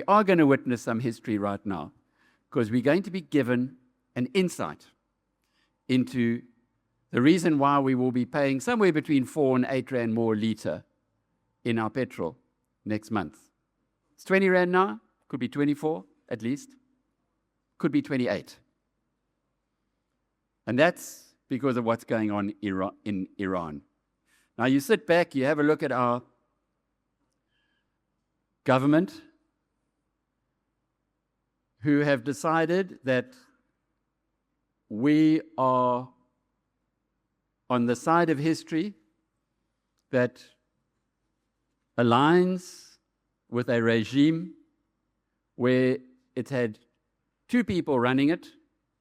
are going to witness some history right now, because we're going to be given an insight into the reason why we will be paying somewhere between 4 and 8 rand more a litre in our petrol next month. It's 20 rand now, could be 24 at least, could be 28. And that's because of what's going on in Iran. Now you sit back, you have a look at our government, who have decided that we are on the side of history that aligns with a regime where it had 2 people running it,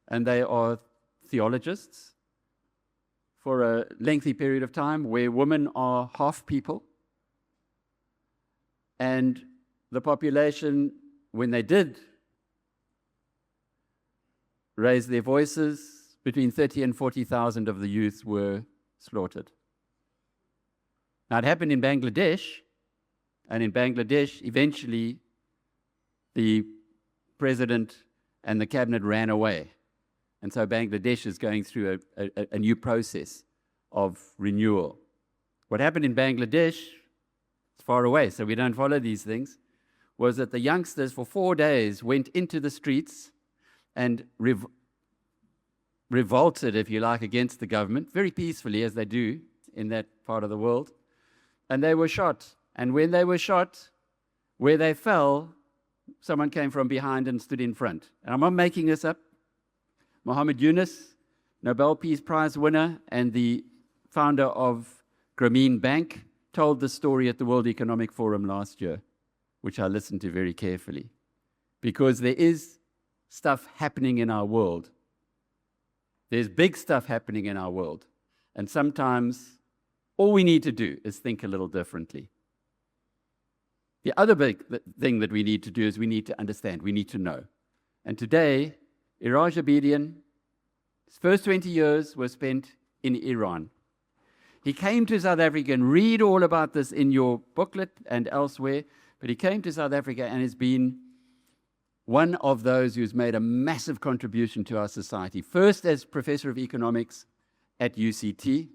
and they are theologists for a lengthy period of time, where women are half people. And the population, when they did raise their voices, between 30 and 40,000 of the youth were slaughtered. Now, it happened in Bangladesh, and in Bangladesh, eventually, the president and the cabinet ran away. And so Bangladesh is going through a new process of renewal. What happened in Bangladesh, it's far away, so we don't follow these things, was that the youngsters for 4 days went into the streets and revolted, if you like, against the government, very peacefully, as they do in that part of the world. And they were shot. And when they were shot, where they fell, someone came from behind and stood in front. And I'm not making this up. Muhammad Yunus, Nobel Peace Prize winner and the founder of Grameen Bank, told the story at the World Economic Forum last year, which I listened to very carefully. Because there is stuff happening in our world. There's big stuff happening in our world. And sometimes all we need to do is think a little differently. The other big thing that we need to do is we need to understand, we need to know. And today, Iraj Abedian, his first 20 years were spent in Iran. He came to South Africa, and read all about this in your booklet and elsewhere, but he came to South Africa and has been one of those who's made a massive contribution to our society. First as Professor of Economics at UCT,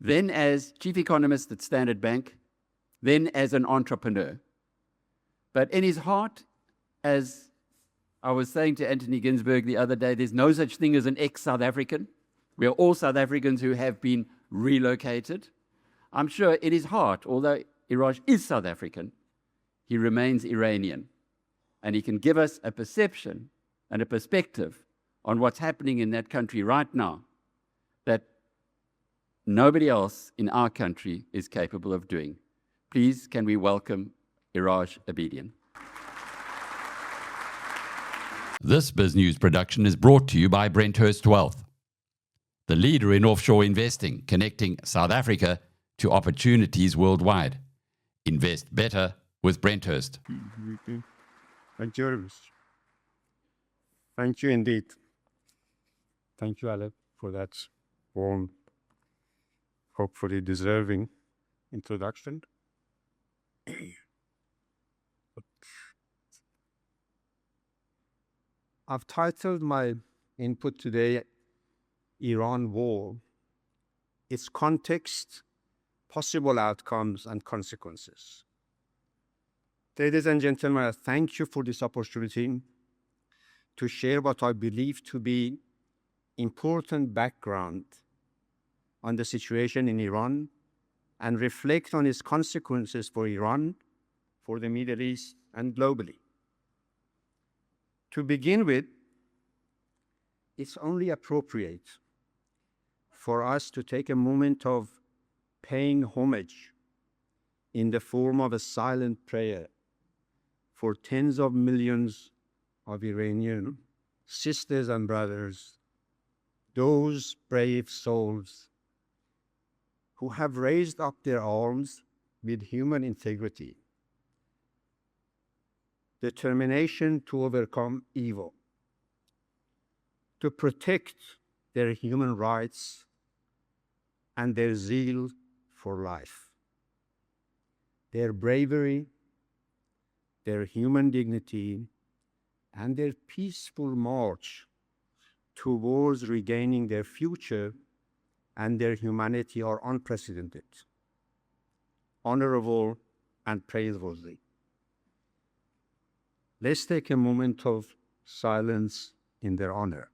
then as Chief Economist at Standard Bank, then as an entrepreneur. But in his heart, as I was saying to Anthony Ginsberg the other day, there's no such thing as an ex-South African. We are all South Africans who have been relocated. I'm sure in his heart, although Iraj is South African, he remains Iranian. And he can give us a perception and a perspective on what's happening in that country right now that nobody else in our country is capable of doing. Please, can we welcome Iraj Abedian. This BizNews production is brought to you by Brenthurst Wealth, the leader in offshore investing, connecting South Africa to opportunities worldwide. Invest better with Brenthurst. Thank you very much. Thank you indeed. Thank you, Alep, for that warm, hopefully deserving introduction. I've titled my input today, Iran War, its context, possible outcomes, and consequences. Ladies and gentlemen, I thank you for this opportunity to share what I believe to be important background on the situation in Iran and reflect on its consequences for Iran, for the Middle East, and globally. To begin with, it's only appropriate for us to take a moment of paying homage in the form of a silent prayer for tens of millions of Iranian sisters and brothers, those brave souls who have raised up their arms with human integrity, determination to overcome evil, to protect their human rights, and their zeal for life. Their bravery, their human dignity, and their peaceful march towards regaining their future and their humanity are unprecedented, honorable, and praiseworthy. Let's take a moment of silence in their honor.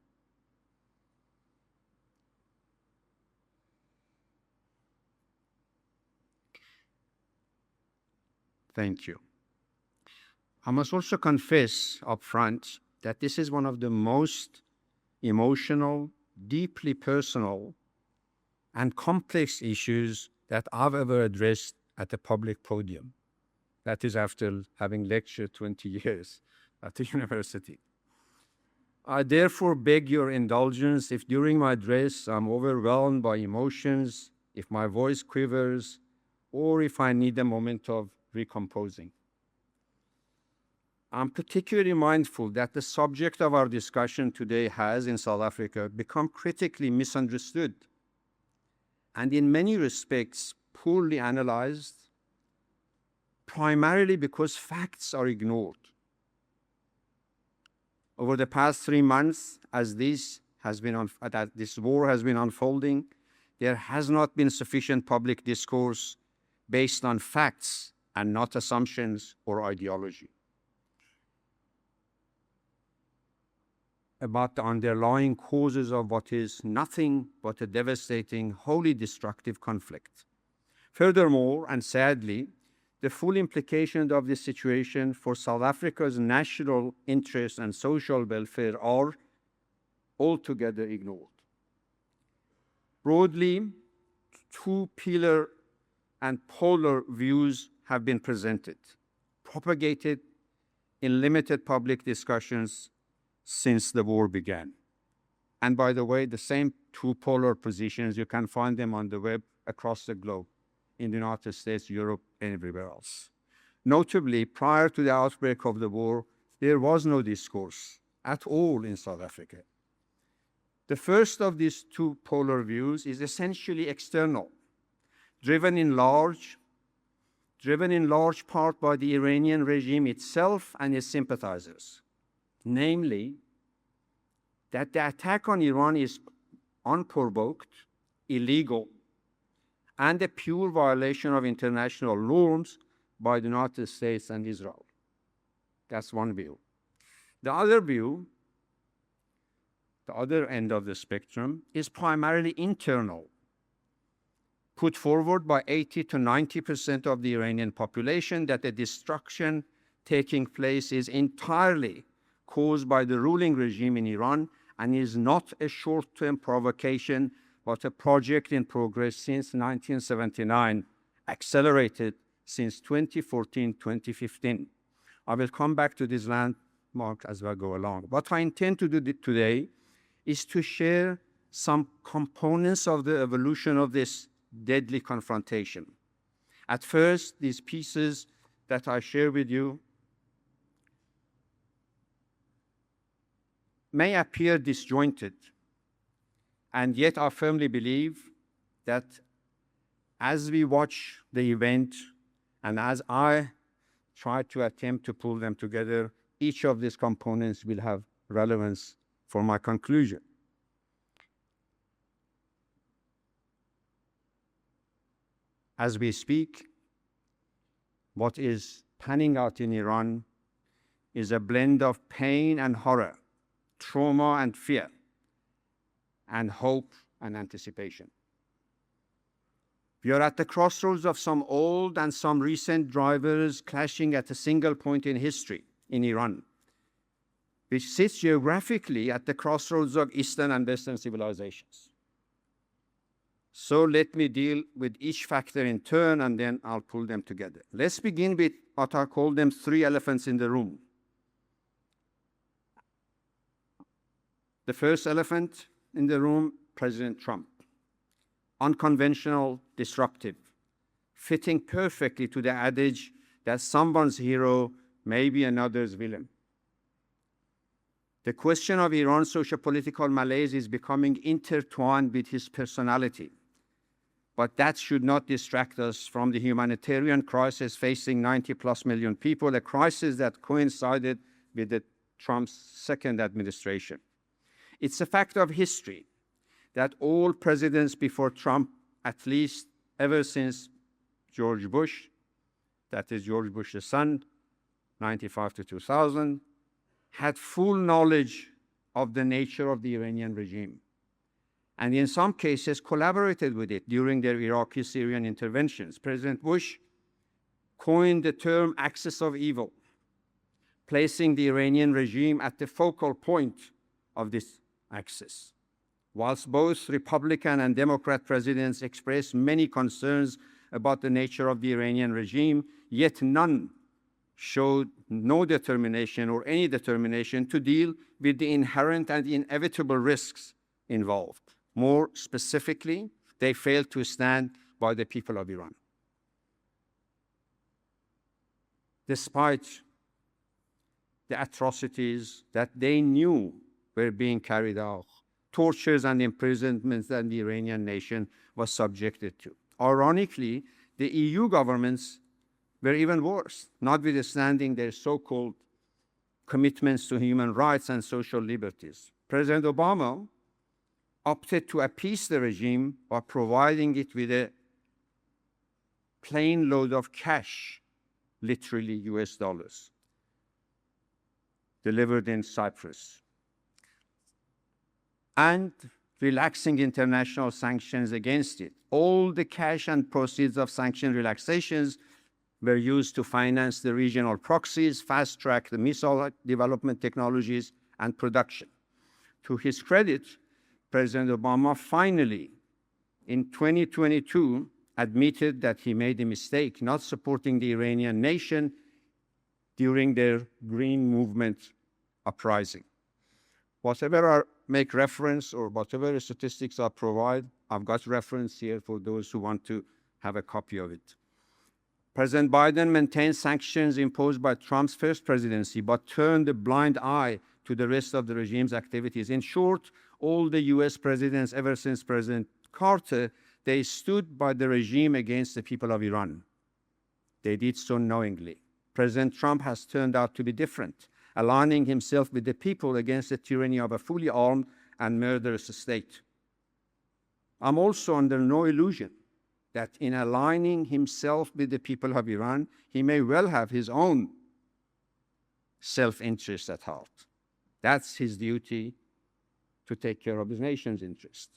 Thank you. I must also confess up front that this is one of the most emotional, deeply personal, and complex issues that I've ever addressed at a public podium. That is after having lectured 20 years at the university. I therefore beg your indulgence if during my address I'm overwhelmed by emotions, if my voice quivers, or if I need a moment of recomposing. I'm particularly mindful that the subject of our discussion today has, in South Africa, become critically misunderstood and in many respects poorly analyzed, primarily because facts are ignored. Over the past 3 months, as this war has been unfolding, there has not been sufficient public discourse based on facts and not assumptions or ideology about the underlying causes of what is nothing but a devastating, wholly destructive conflict. Furthermore, and sadly, the full implications of this situation for South Africa's national interests and social welfare are altogether ignored. Broadly, two pillar and polar views have been presented, propagated in limited public discussions since the war began. And by the way, the same two polar positions, you can find them on the web across the globe, in the United States, Europe, and everywhere else. Notably, prior to the outbreak of the war, there was no discourse at all in South Africa. The first of these two polar views is essentially external, driven in large part by the Iranian regime itself and its sympathizers, namely that the attack on Iran is unprovoked, illegal, and a pure violation of international norms by the United States and Israel. That's one view. The other view, the other end of the spectrum, is primarily internal, put forward by 80 to 90% of the Iranian population, that the destruction taking place is entirely caused by the ruling regime in Iran and is not a short-term provocation, but a project in progress since 1979, accelerated since 2014-2015. I will come back to this landmark as I go along. What I intend to do today is to share some components of the evolution of this deadly confrontation. At first, these pieces that I share with you may appear disjointed, and yet I firmly believe that as we watch the event and as I try to attempt to pull them together, each of these components will have relevance for my conclusion. As we speak, what is panning out in Iran is a blend of pain and horror, trauma and fear, and hope and anticipation. We are at the crossroads of some old and some recent drivers clashing at a single point in history in Iran, which sits geographically at the crossroads of Eastern and Western civilizations. So let me deal with each factor in turn, and then I'll pull them together. Let's begin with what I call them three elephants in the room. The first elephant in the room, President Trump. Unconventional, disruptive, fitting perfectly to the adage that someone's hero may be another's villain. The question of Iran's socio-political malaise is becoming intertwined with his personality. but that should not distract us from the humanitarian crisis facing 90+ million people, a crisis that coincided with Trump's second administration. It's a fact of history that all presidents before Trump, at least ever since George Bush, that is George Bush's son, 95 to 2000, had full knowledge of the nature of the Iranian regime, and in some cases collaborated with it during their Iraqi-Syrian interventions. President Bush coined the term axis of evil, placing the Iranian regime at the focal point of this axis. Whilst both Republican and Democrat presidents expressed many concerns about the nature of the Iranian regime, yet none showed no determination or any determination to deal with the inherent and inevitable risks involved. More specifically, they failed to stand by the people of Iran. Despite the atrocities that they knew were being carried out, tortures and imprisonments that the Iranian nation was subjected to. Ironically, the EU governments were even worse, notwithstanding their so-called commitments to human rights and social liberties. President Obama opted to appease the regime by providing it with a plane load of cash, literally US dollars, delivered in Cyprus, and relaxing international sanctions against it. All the cash and proceeds of sanction relaxations were used to finance the regional proxies, fast-track the missile development technologies and production. To his credit, President Obama finally, in 2022, admitted that he made a mistake not supporting the Iranian nation during their Green Movement uprising. Whatever I make reference or whatever statistics I provide, I've got reference here for those who want to have a copy of it. President Biden maintained sanctions imposed by Trump's first presidency, but turned a blind eye to the rest of the regime's activities. In short, all the US presidents ever since President Carter, they stood by the regime against the people of Iran. They did so knowingly. President Trump has turned out to be different, aligning himself with the people against the tyranny of a fully armed and murderous state. I'm also under no illusion that in aligning himself with the people of Iran, he may well have his own self-interest at heart. That's his duty, to take care of his nation's interest.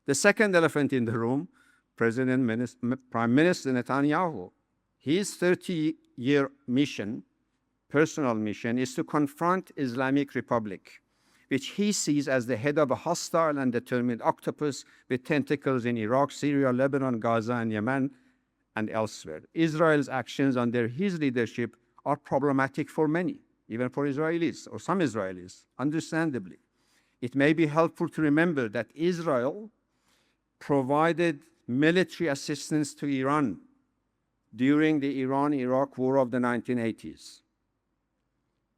The second elephant in the room, Prime Minister Netanyahu, his 30-year mission, personal mission, is to confront Islamic Republic, which he sees as the head of a hostile and determined octopus with tentacles in Iraq, Syria, Lebanon, Gaza, and Yemen, and elsewhere. Israel's actions under his leadership are problematic for many, even for Israelis, or some Israelis, understandably. It may be helpful to remember that Israel provided military assistance to Iran during the Iran-Iraq War of the 1980s.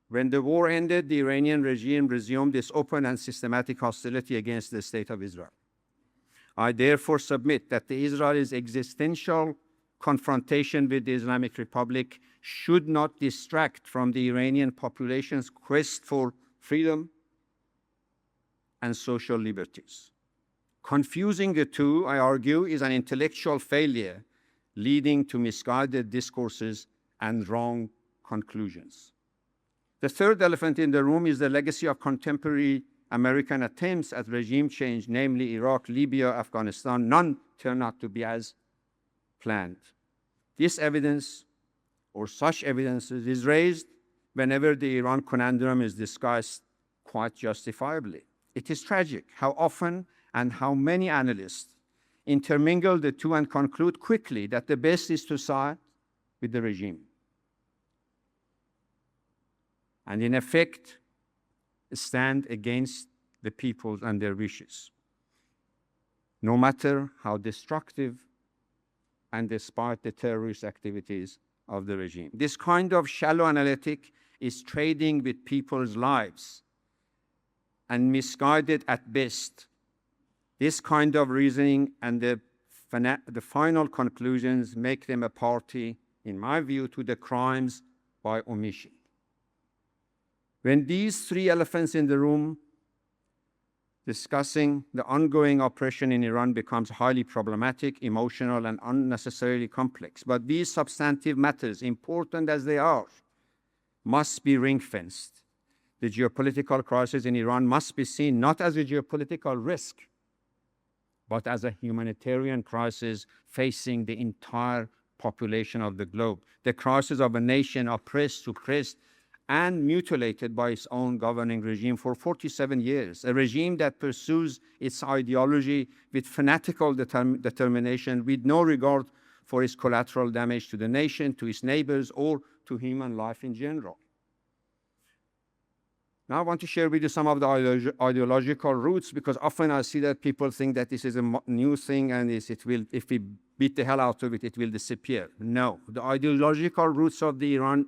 When the war ended, the Iranian regime resumed its open and systematic hostility against the State of Israel. I therefore submit that the Israel's existential confrontation with the Islamic Republic should not distract from the Iranian population's quest for freedom and social liberties. Confusing the two, I argue, is an intellectual failure leading to misguided discourses and wrong conclusions. The third elephant in the room is the legacy of contemporary American attempts at regime change, namely Iraq, Libya, Afghanistan. None turned out to be as planned. This evidence, or such evidence, is raised whenever the Iran conundrum is discussed, quite justifiably. It is tragic how often and how many analysts intermingle the two and conclude quickly that the best is to side with the regime, and in effect, stand against the people and their wishes, no matter how destructive and despite the terrorist activities of the regime. This kind of shallow analytic is trading with people's lives and misguided at best. This kind of reasoning and the the final conclusions make them a party, in my view, to the crimes by omission. When these three elephants in the room discussing the ongoing oppression in Iran becomes highly problematic, emotional, and unnecessarily complex. But these substantive matters, important as they are, must be ring-fenced. The geopolitical crisis in Iran must be seen not as a geopolitical risk, but as a humanitarian crisis facing the entire population of the globe. The crisis of a nation oppressed, suppressed, and mutilated by its own governing regime for 47 years, a regime that pursues its ideology with fanatical determination, with no regard for its collateral damage to the nation, to its neighbors, or to human life in general. Now I want to share with you some of the ideological roots, because often I see that people think that this is a new thing and if we beat the hell out of it, it will disappear. No, the ideological roots of the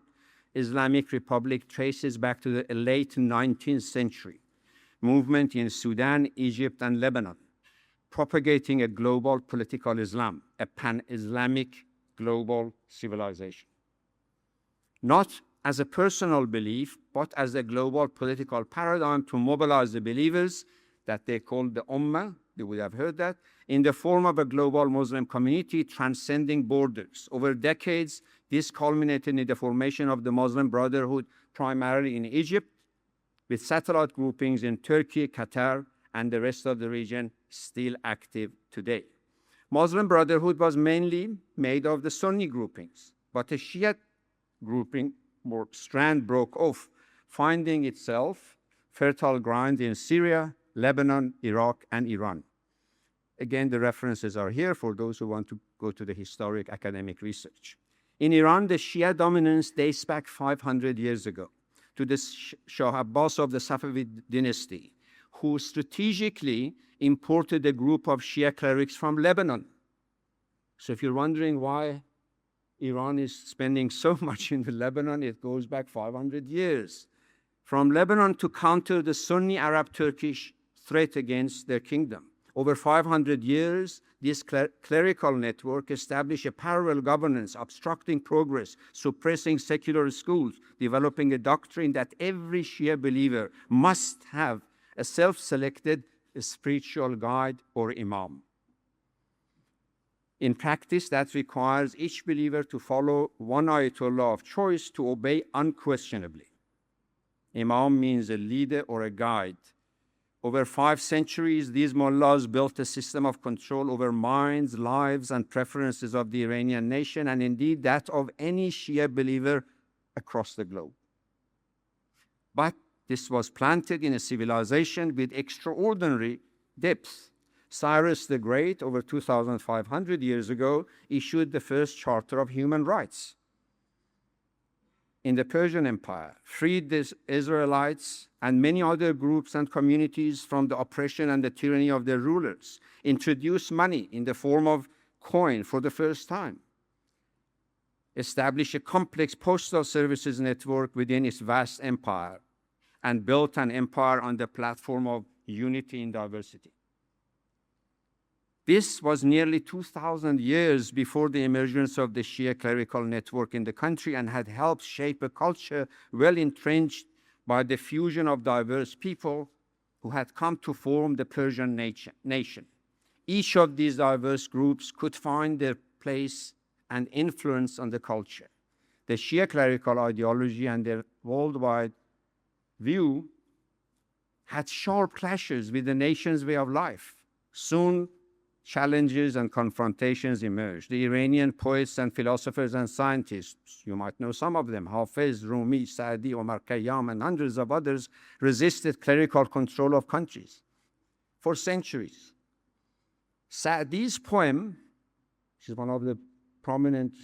Islamic Republic traces back to the late 19th century movement in Sudan, Egypt, and Lebanon, propagating a global political Islam, a pan-Islamic global civilization. Not as a personal belief, but as a global political paradigm to mobilize the believers that they called the Ummah, you would have heard that, in the form of a global Muslim community transcending borders. Over decades, this culminated in the formation of the Muslim Brotherhood, primarily in Egypt, with satellite groupings in Turkey, Qatar, and the rest of the region still active today. Muslim Brotherhood was mainly made of the Sunni groupings, but a Shia grouping or strand broke off, finding itself fertile ground in Syria, Lebanon, Iraq, and Iran. Again, the references are here for those who want to go to the historic academic research. In Iran, the Shia dominance dates back 500 years ago to the Shah Abbas of the Safavid dynasty, who strategically imported a group of Shia clerics from Lebanon. So if you're wondering why Iran is spending so much in Lebanon, it goes back 500 years. From Lebanon to counter the Sunni Arab-Turkish threat against their kingdom. Over 500 years, this clerical network established a parallel governance, obstructing progress, suppressing secular schools, developing a doctrine that every Shia believer must have a self-selected spiritual guide or imam. In practice, that requires each believer to follow one Ayatollah of choice to obey unquestionably. Imam means a leader or a guide. Over 5 centuries, these mullahs built a system of control over minds, lives, and preferences of the Iranian nation, and indeed that of any Shia believer across the globe. But this was planted in a civilization with extraordinary depth. Cyrus the Great, over 2,500 years ago, issued the first Charter of Human Rights in the Persian Empire, freed the Israelites and many other groups and communities from the oppression and the tyranny of their rulers, introduced money in the form of coin for the first time, established a complex postal services network within its vast empire, and built an empire on the platform of unity in diversity. This was nearly 2,000 years before the emergence of the Shia clerical network in the country and had helped shape a culture well entrenched by the fusion of diverse people who had come to form the Persian nation. Each of these diverse groups could find their place and influence on the culture. The Shia clerical ideology and their worldwide view had sharp clashes with the nation's way of life. Soon, challenges and confrontations emerged. The Iranian poets and philosophers and scientists, you might know some of them, Hafiz, Rumi, Saadi, Omar Khayyam, and hundreds of others, resisted clerical control of countries for centuries. Saadi's poem, which is one of the prominent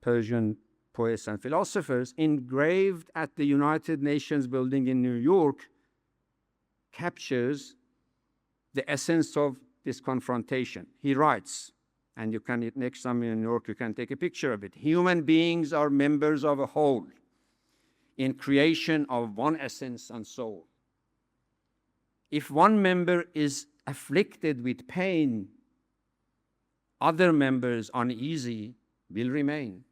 Persian poets and philosophers, engraved at the United Nations building in New York, captures the essence of this confrontation. He writes, and you can, next time in New York, you can take a picture of it. Human beings are members of a whole in creation of one essence and soul. If one member is afflicted with pain other members uneasy will remain.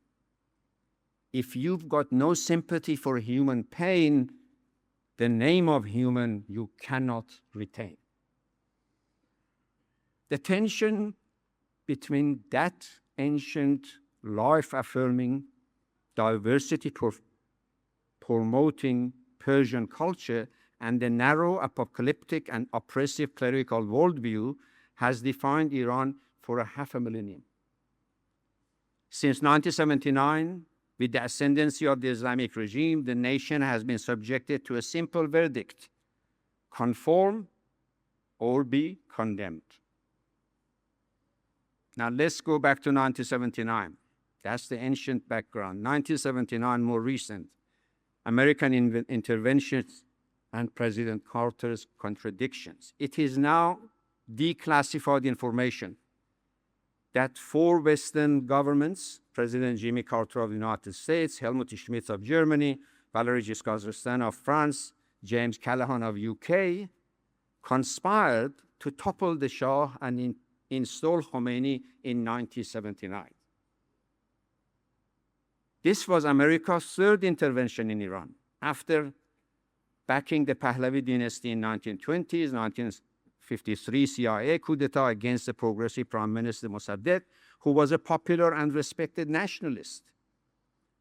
If you've got no sympathy for human pain, the name of human you cannot retain. The tension between that ancient, life-affirming, diversity-promoting Persian culture and the narrow, apocalyptic, and oppressive clerical worldview has defined Iran for a half a millennium. Since 1979, with the ascendancy of the Islamic regime, the nation has been subjected to a simple verdict: conform or be condemned. Now let's go back to 1979. That's the ancient background. 1979, more recent. American interventions and President Carter's contradictions. It is now declassified information that 4 Western governments, President Jimmy Carter of the United States, Helmut Schmidt of Germany, Valéry Giscard d'Estaing of France, James Callaghan of UK, conspired to topple the Shah and install Khomeini in 1979. This was America's 3rd intervention in Iran, after backing the Pahlavi dynasty in 1920s, 1953 CIA coup d'etat against the progressive Prime Minister Mossadegh, who was a popular and respected nationalist.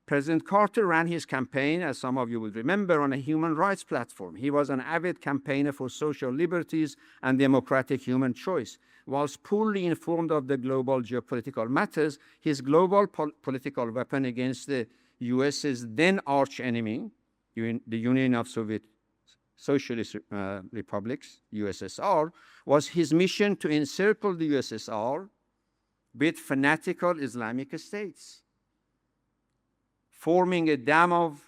President Carter ran his campaign, as some of you will remember, on a human rights platform. He was an avid campaigner for social liberties and democratic human choice. Whilst poorly informed of the global geopolitical matters, his global political weapon against the US's then arch-enemy, the Union of Soviet Socialist Republics, USSR, was his mission to encircle the USSR with fanatical Islamic states, forming a dam of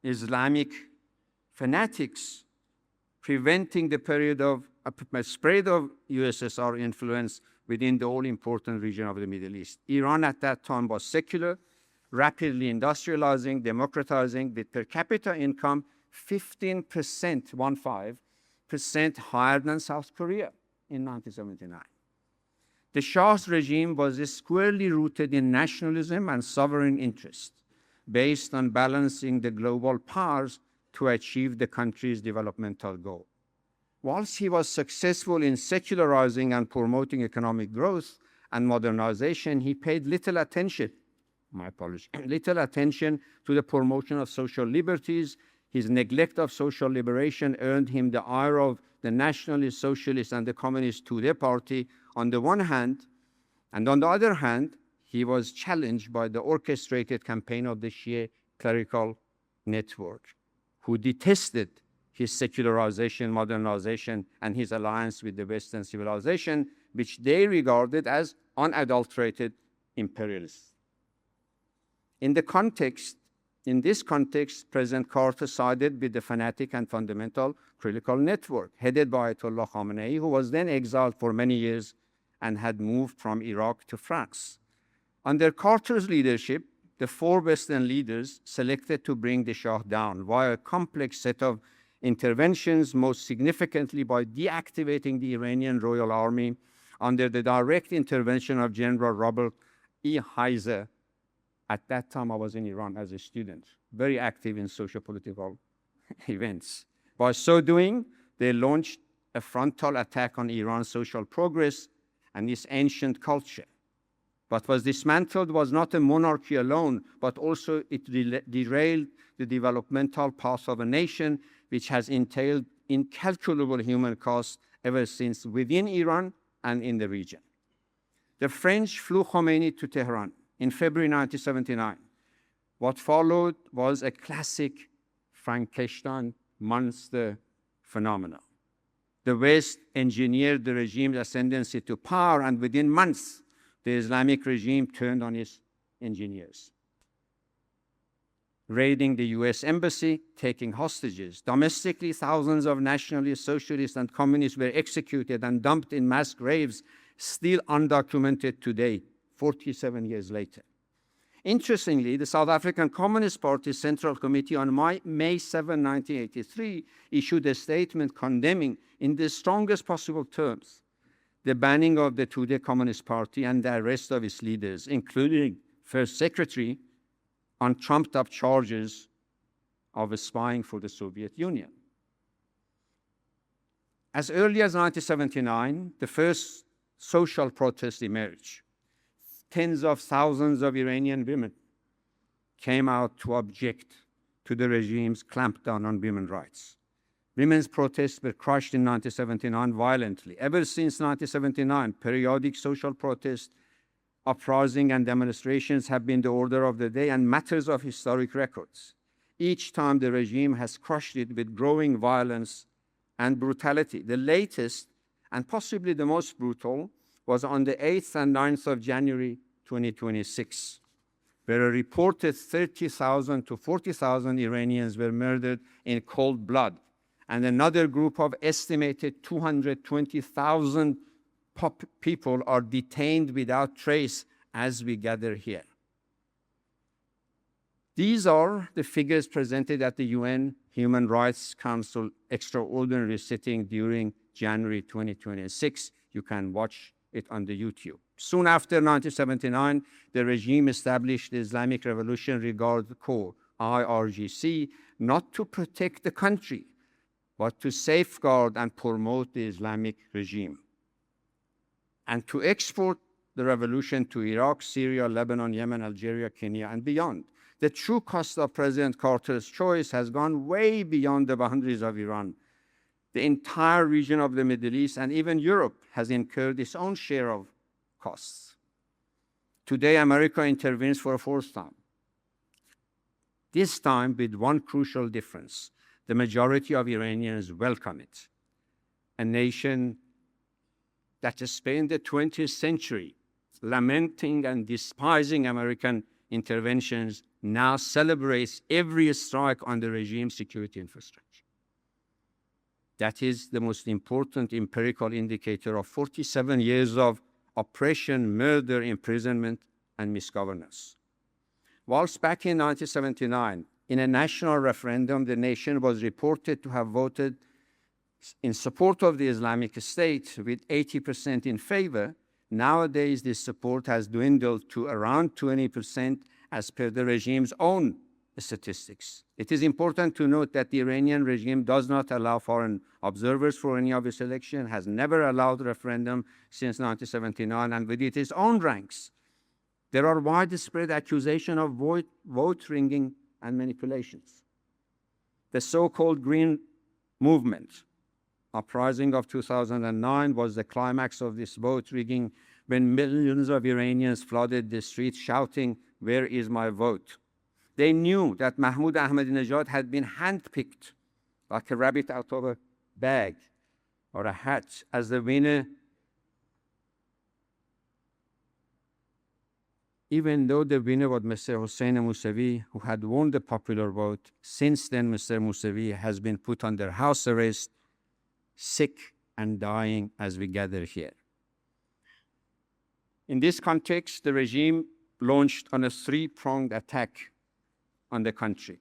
Islamic fanatics, preventing the period of spread of USSR influence within the all-important region of the Middle East. Iran at that time was secular, rapidly industrializing, democratizing, with per capita income 15% higher than South Korea in 1979. The Shah's regime was squarely rooted in nationalism and sovereign interest, based on balancing the global powers to achieve the country's developmental goal. Whilst he was successful in secularizing and promoting economic growth and modernization, he paid little attention to the promotion of social liberties. His neglect of social liberation earned him the ire of the nationalist, socialist, and the communist Tudeh party on the one hand, and on the other hand, he was challenged by the orchestrated campaign of the Shia clerical network, who detested his secularization, modernization, and his alliance with the Western civilization, which they regarded as unadulterated imperialists. In this context, President Carter sided with the fanatic and fundamental critical network, headed by Ayatollah Khomeini, who was then exiled for many years and had moved from Iraq to France. Under Carter's leadership, the 4 Western leaders selected to bring the Shah down via a complex set of interventions, most significantly by deactivating the Iranian Royal Army under the direct intervention of General Robert E. Heiser. At that time, I was in Iran as a student, very active in socio-political events. By so doing, they launched a frontal attack on Iran's social progress and its ancient culture. What was dismantled was not a monarchy alone, but also it derailed the developmental path of a nation, which has entailed incalculable human costs ever since within Iran and in the region. The French flew Khomeini to Tehran in February 1979. What followed was a classic Frankenstein monster phenomenon. The West engineered the regime's ascendancy to power, and within months, the Islamic regime turned on its engineers, raiding the US embassy, taking hostages. Domestically, thousands of nationalists, socialists, and communists were executed and dumped in mass graves, still undocumented today, 47 years later. Interestingly, the South African Communist Party Central Committee on May 7, 1983, issued a statement condemning, in the strongest possible terms, the banning of the Tudeh Communist Party and the arrest of its leaders, including First Secretary, on trumped-up charges of spying for the Soviet Union. As early as 1979, the first social protest emerged. Tens of thousands of Iranian women came out to object to the regime's clampdown on women's rights. Women's protests were crushed in 1979 violently. Ever since 1979, periodic social protests, uprising, and demonstrations have been the order of the day and matters of historic records. Each time the regime has crushed it with growing violence and brutality. The latest, and possibly the most brutal, was on the 8th and 9th of January 2026, where a reported 30,000 to 40,000 Iranians were murdered in cold blood, and another group of estimated 220,000 people are detained without trace as we gather here. These are the figures presented at the UN Human Rights Council extraordinary sitting during January 2026. You can watch it on the YouTube. Soon after 1979, the regime established the Islamic Revolutionary Guard Corps, IRGC, not to protect the country, but to safeguard and promote the Islamic regime, and to export the revolution to Iraq, Syria, Lebanon, Yemen, Algeria, Kenya, and beyond. The true cost of President Carter's choice has gone way beyond the boundaries of Iran. The entire region of the Middle East and even Europe has incurred its own share of costs. Today, America intervenes for a fourth time. This time with one crucial difference. The majority of Iranians welcome it. A nation that has spent the 20th century lamenting and despising American interventions now celebrates every strike on the regime's security infrastructure. That is the most important empirical indicator of 47 years of oppression, murder, imprisonment, and misgovernance. Whilst back in 1979, in a national referendum, the nation was reported to have voted in support of the Islamic State with 80% in favor, nowadays this support has dwindled to around 20% as per the regime's own statistics. It is important to note that the Iranian regime does not allow foreign observers for any of its elections, has never allowed referendum since 1979, and within its own ranks, there are widespread accusations of vote ringing and manipulations. The so-called Green Movement uprising of 2009 was the climax of this vote rigging, when millions of Iranians flooded the streets shouting, "Where is my vote?" They knew that Mahmoud Ahmadinejad had been handpicked like a rabbit out of a bag or a hat as the winner, even though the winner was Mr. Hossein Mousavi, who had won the popular vote. Since then, Mr. Mousavi has been put under house arrest, sick and dying as we gather here. In this context, the regime launched on a three-pronged attack on the country.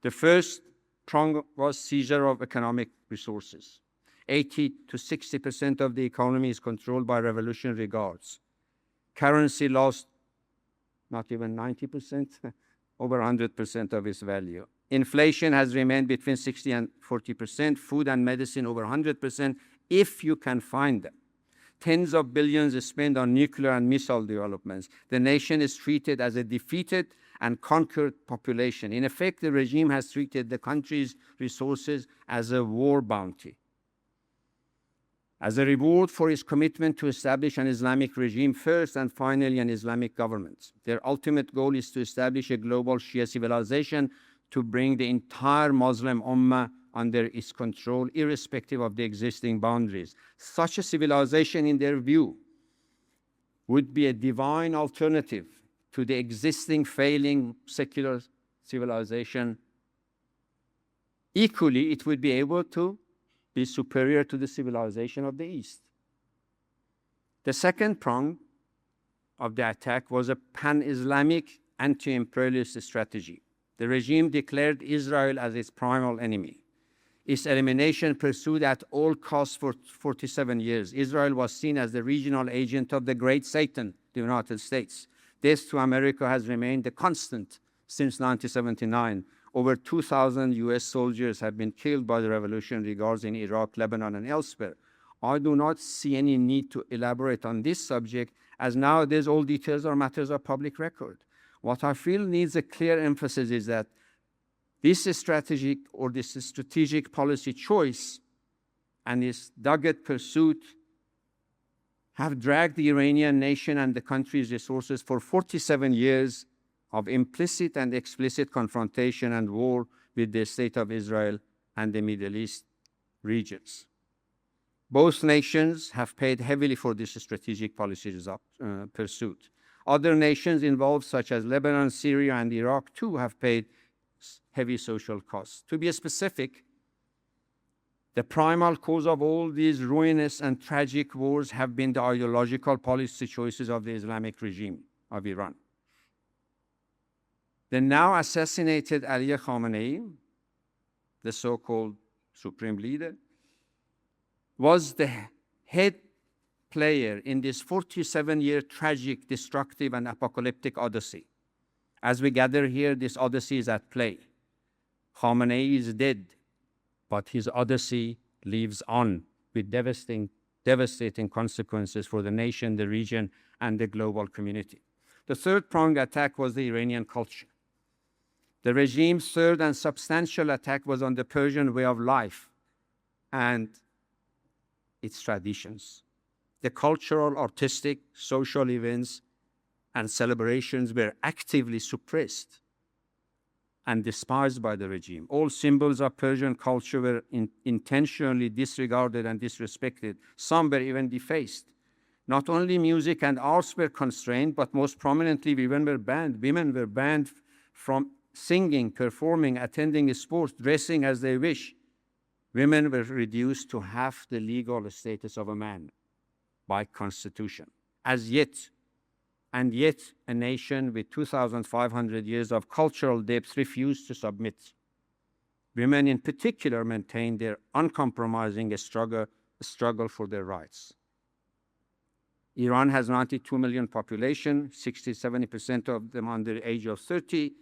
The first prong was seizure of economic resources. 80 to 60% of the economy is controlled by revolutionary guards. Currency lost not even 90%, over 100% of its value. Inflation has remained between 60 and 40%, food and medicine over 100%, if you can find them. Tens of billions are spent on nuclear and missile developments. The nation is treated as a defeated and conquered population. In effect, the regime has treated the country's resources as a war bounty. As a reward for its commitment to establish an Islamic regime first and finally an Islamic government. Their ultimate goal is to establish a global Shia civilization to bring the entire Muslim Ummah under its control, irrespective of the existing boundaries. Such a civilization, in their view, would be a divine alternative to the existing failing secular civilization. Equally, it would be able to be superior to the civilization of the East. The second prong of the attack was a pan-Islamic anti-imperialist strategy. The regime declared Israel as its primal enemy. its elimination pursued at all costs for 47 years. Israel was seen as the regional agent of the great Satan, the United States. Death to America has remained a constant since 1979. Over 2,000 US soldiers have been killed by the revolutionary guards in Iraq, Lebanon, and elsewhere. I do not see any need to elaborate on this subject, as nowadays all details are matters of public record. What I feel needs a clear emphasis is that this strategic policy choice and its dogged pursuit have dragged the Iranian nation and the country's resources for 47 years of implicit and explicit confrontation and war with the State of Israel and the Middle East regions. Both nations have paid heavily for this strategic policy pursuit. Other nations involved, such as Lebanon, Syria, and Iraq, too, have paid heavy social costs. To be specific, the primal cause of all these ruinous and tragic wars have been the ideological policy choices of the Islamic regime of Iran. The now assassinated Ali Khomeini, the so-called supreme leader, was the head player in this 47-year tragic, destructive, and apocalyptic odyssey. As we gather here, this odyssey is at play. Khomeini is dead, but his odyssey lives on with devastating consequences for the nation, the region, and the global community. The third-pronged attack was the Iranian culture. The regime's third and substantial attack was on the Persian way of life and its traditions. The cultural, artistic, social events and celebrations were actively suppressed and despised by the regime. All symbols of Persian culture were intentionally disregarded and disrespected. Some were even defaced. Not only music and arts were constrained, but most prominently, women were banned. Women were banned from singing, performing, attending sports, dressing as they wish. Women were reduced to half the legal status of a man by constitution. Yet a nation with 2,500 years of cultural depth refused to submit. Women in particular maintained their uncompromising struggle for their rights. Iran has 92 million population, 60-70% of them under the age of 30,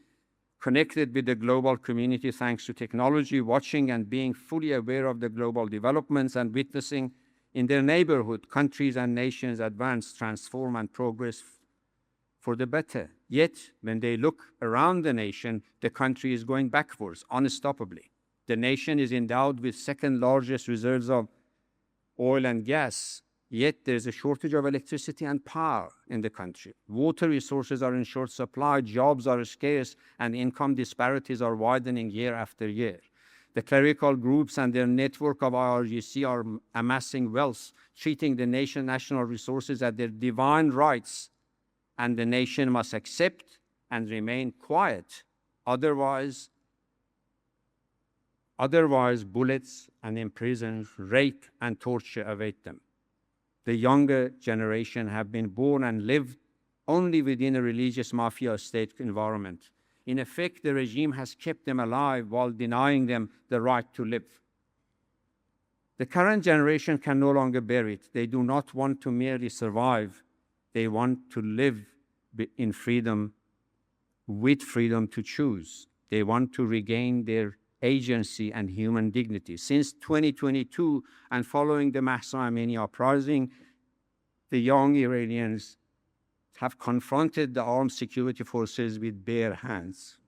connected with the global community thanks to technology, watching and being fully aware of the global developments and witnessing in their neighborhood, countries and nations advance, transform, and progress for the better. Yet, when they look around the nation, the country is going backwards, unstoppably. The nation is endowed with second largest reserves of oil and gas, yet there is a shortage of electricity and power in the country. Water resources are in short supply, jobs are scarce, and income disparities are widening year after year. The clerical groups and their network of IRGC are amassing wealth, treating the national resources as their divine rights, and the nation must accept and remain quiet. Otherwise, bullets and imprisonment, rape, and torture await them. The younger generation have been born and lived only within a religious mafia state environment. In effect, the regime has kept them alive while denying them the right to live. The current generation can no longer bear it. They do not want to merely survive. They want to live in freedom, with freedom to choose. They want to regain their agency and human dignity. Since 2022 and following the Mahsa Amini uprising, the young Iranians have confronted the armed security forces with bare hands.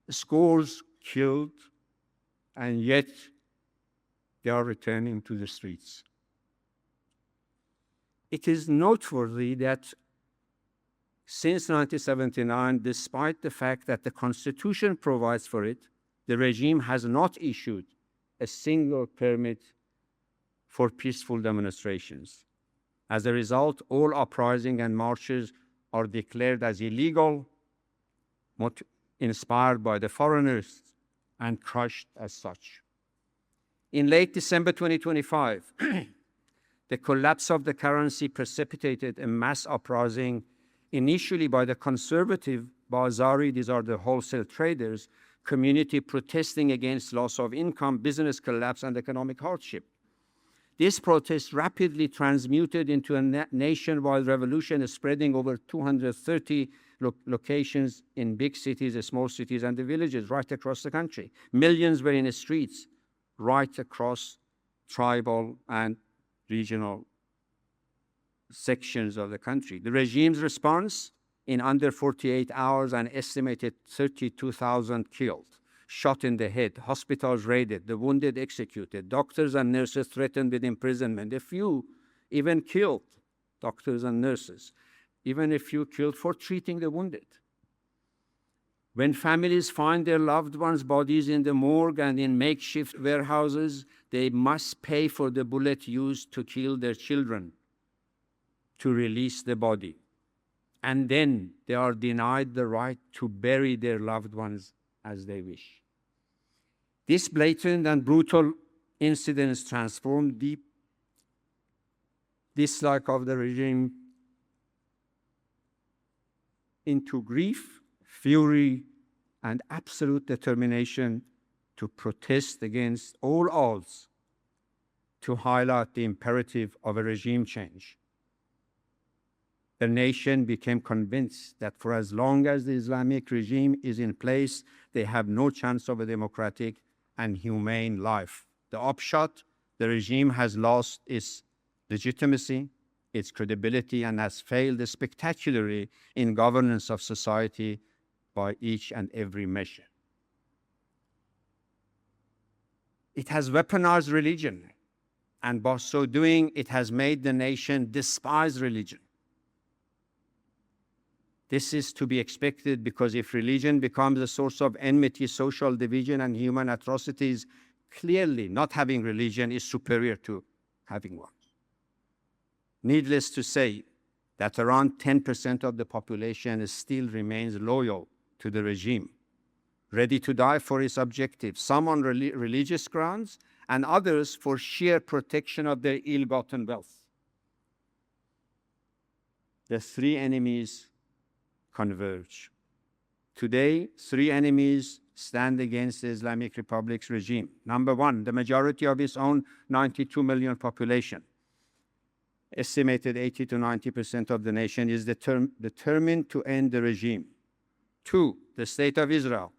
Scores killed, and yet they are returning to the streets. It is noteworthy that since 1979, despite the fact that the Constitution provides for it, the regime has not issued a single permit for peaceful demonstrations. As a result, all uprising and marches are declared as illegal, inspired by the foreigners, and crushed as such. In late December 2025, the collapse of the currency precipitated a mass uprising, initially by the conservative Bazari, these are the wholesale traders, community protesting against loss of income, business collapse, and economic hardship. This protest rapidly transmuted into a nationwide revolution, spreading over 230 locations in big cities, small cities, and the villages right across the country. Millions were in the streets right across tribal and regional sections of the country. The regime's response: in under 48 hours, an estimated 32,000 killed, shot in the head, hospitals raided, the wounded executed, doctors and nurses threatened with imprisonment, a few even killed doctors and nurses, even a few killed for treating the wounded. When families find their loved ones' bodies in the morgue and in makeshift warehouses, they must pay for the bullet used to kill their children to release the body. And then they are denied the right to bury their loved ones as they wish. This blatant and brutal incidents transformed deep dislike of the regime into grief, fury, and absolute determination to protest against all odds, to highlight the imperative of a regime change. The nation became convinced that for as long as the Islamic regime is in place, they have no chance of a democratic and humane life. The upshot: the regime has lost its legitimacy, its credibility, and has failed spectacularly in governance of society by each and every measure. It has weaponized religion, and by so doing, it has made the nation despise religion. This is to be expected, because if religion becomes a source of enmity, social division, and human atrocities, clearly not having religion is superior to having one. Needless to say that around 10% of the population still remains loyal to the regime, ready to die for its objectives, some on religious grounds and others for sheer protection of their ill-gotten wealth. The three enemies converge. Today, three enemies stand against the Islamic Republic's regime. Number one, the majority of its own 92 million population, estimated 80 to 90% of the nation, is determined to end the regime. Two, the state of Israel.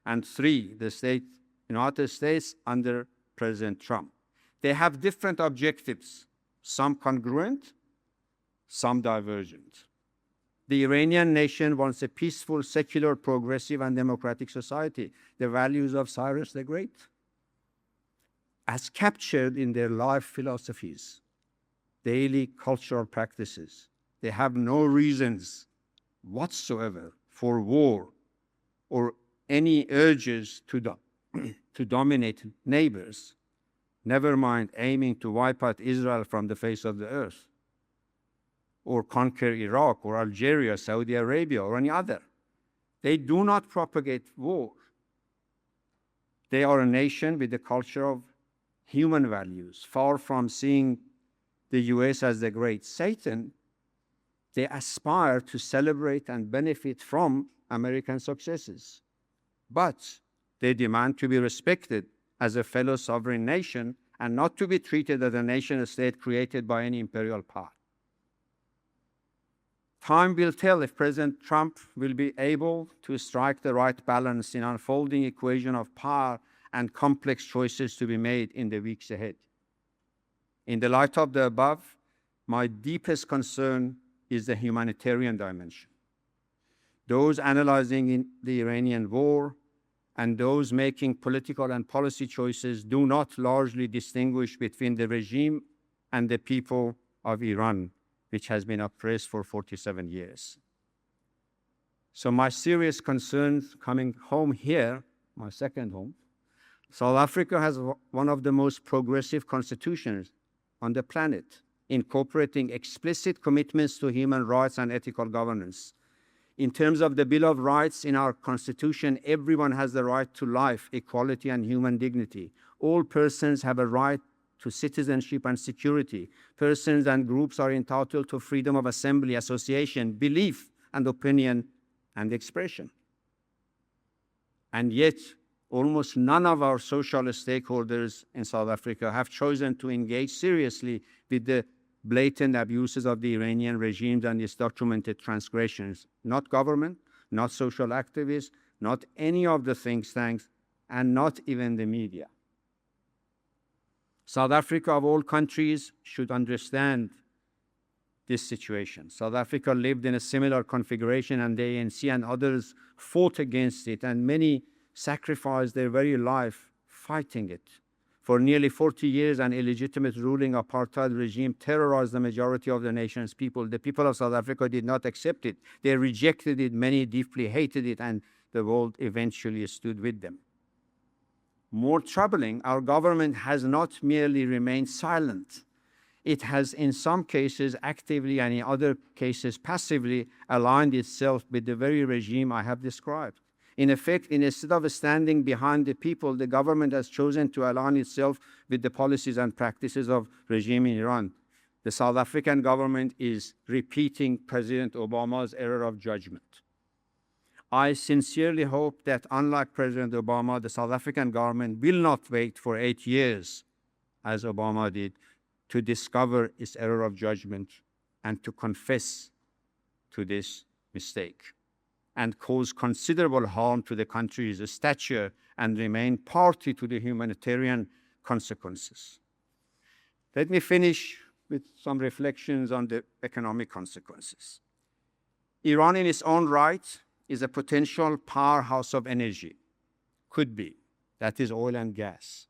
And three, the United States under President Trump. They have different objectives, some congruent, some divergent. The Iranian nation wants a peaceful, secular, progressive, and democratic society, the values of Cyrus the Great, as captured in their life philosophies, daily cultural practices. They have no reasons whatsoever for war or any urges to dominate neighbors, never mind aiming to wipe out Israel from the face of the earth, or conquer Iraq or Algeria, Saudi Arabia, or any other. They do not propagate war. They are a nation with a culture of human values. Far from seeing the US as the great Satan, they aspire to celebrate and benefit from American successes. But they demand to be respected as a fellow sovereign nation and not to be treated as a nation state created by any imperial power. Time will tell if President Trump will be able to strike the right balance in unfolding equation of power and complex choices to be made in the weeks ahead. In the light of the above, my deepest concern is the humanitarian dimension. Those analyzing the Iranian war and those making political and policy choices do not largely distinguish between the regime and the people of Iran, which has been oppressed for 47 years. So my serious concerns coming home here, my second home, South Africa has one of the most progressive constitutions on the planet, incorporating explicit commitments to human rights and ethical governance. In terms of the Bill of Rights in our Constitution, everyone has the right to life, equality, and human dignity. All persons have a right to citizenship and security. Persons and groups are entitled to freedom of assembly, association, belief, and opinion and expression. And yet, almost none of our social stakeholders in South Africa have chosen to engage seriously with the blatant abuses of the Iranian regime and its documented transgressions. Not government, not social activists, not any of the think tanks, and not even the media. South Africa, of all countries, should understand this situation. South Africa lived in a similar configuration, and the ANC and others fought against it, and many sacrificed their very life fighting it. For nearly 40 years, an illegitimate ruling apartheid regime terrorized the majority of the nation's people. The people of South Africa did not accept it. They rejected it. Many deeply hated it, and the world eventually stood with them. More troubling, our government has not merely remained silent. It has, in some cases, actively, and in other cases, passively aligned itself with the very regime I have described. In effect, instead of standing behind the people, the government has chosen to align itself with the policies and practices of regime in Iran. The South African government is repeating President Obama's error of judgment. I sincerely hope that, unlike President Obama, the South African government will not wait for 8 years, as Obama did, to discover its error of judgment and to confess to this mistake and cause considerable harm to the country's stature and remain party to the humanitarian consequences. Let me finish with some reflections on the economic consequences. Iran, in its own right, is a potential powerhouse of energy. Could be. That is oil and gas,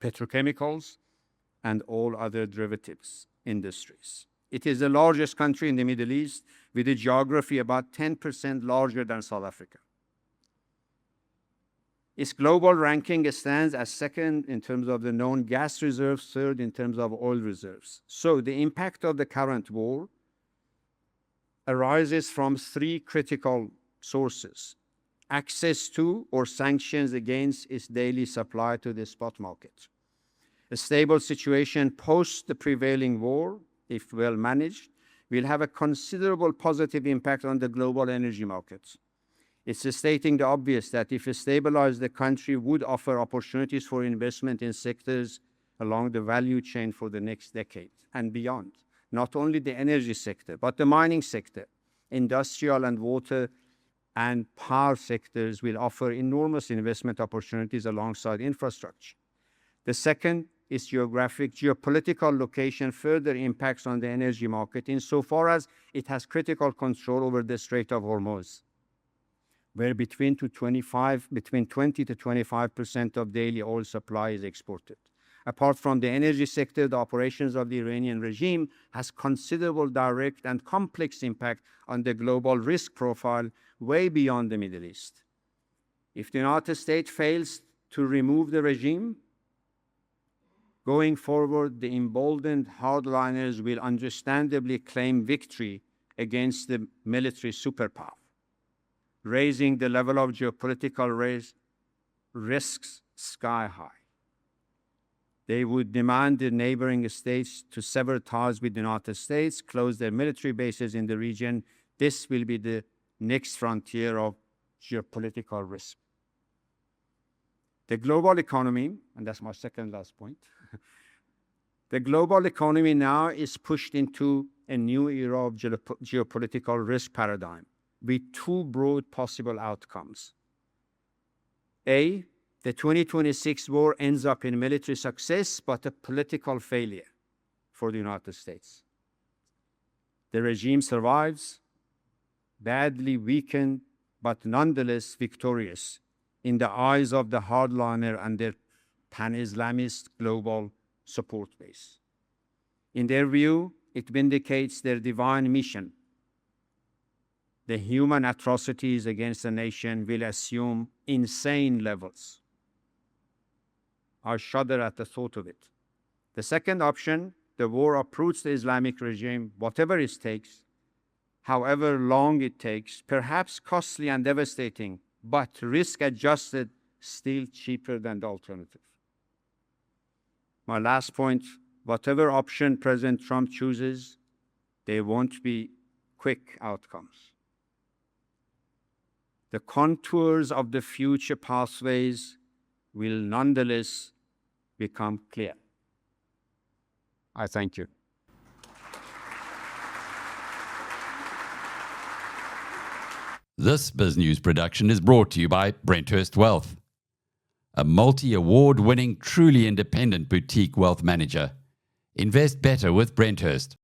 petrochemicals, and all other derivatives industries. It is the largest country in the Middle East, with a geography about 10% larger than South Africa. Its global ranking stands as second in terms of the known gas reserves, third in terms of oil reserves. So the impact of the current war arises from three critical sources: access to or sanctions against its daily supply to the spot market. A stable situation post the prevailing war, if well managed, will have a considerable positive impact on the global energy markets. It's stating the obvious that if it stabilized, the country would offer opportunities for investment in sectors along the value chain for the next decade and beyond. Not only the energy sector, but the mining sector, industrial and water and power sectors will offer enormous investment opportunities alongside infrastructure. The second is geopolitical location further impacts on the energy market insofar as it has critical control over the Strait of Hormuz, where between 20 to 25% of daily oil supply is exported. Apart from the energy sector, the operations of the Iranian regime has considerable direct and complex impact on the global risk profile way beyond the Middle East. If the United States fails to remove the regime, going forward, the emboldened hardliners will understandably claim victory against the military superpower, raising the level of geopolitical risks sky high. They would demand the neighboring states to sever ties with the United States, close their military bases in the region. This will be the next frontier of geopolitical risk. The global economy, and that's my second last point, the global economy now is pushed into a new era of geopolitical risk paradigm with two broad possible outcomes. A, the 2026 war ends up in military success, but a political failure for the United States. The regime survives, badly weakened, but nonetheless victorious in the eyes of the hardliner and their pan-Islamist global support base. In their view, it vindicates their divine mission. The human atrocities against the nation will assume insane levels. I shudder at the thought of it. The second option, the war uproots the Islamic regime, whatever it takes, however long it takes, perhaps costly and devastating, but risk-adjusted, still cheaper than the alternative. My last point, whatever option President Trump chooses, there won't be quick outcomes. the contours of the future pathways will nonetheless become clear. I thank you. This BizNews production is brought to you by Brenthurst Wealth, a multi-award winning, truly independent boutique wealth manager. Invest better with Brenthurst.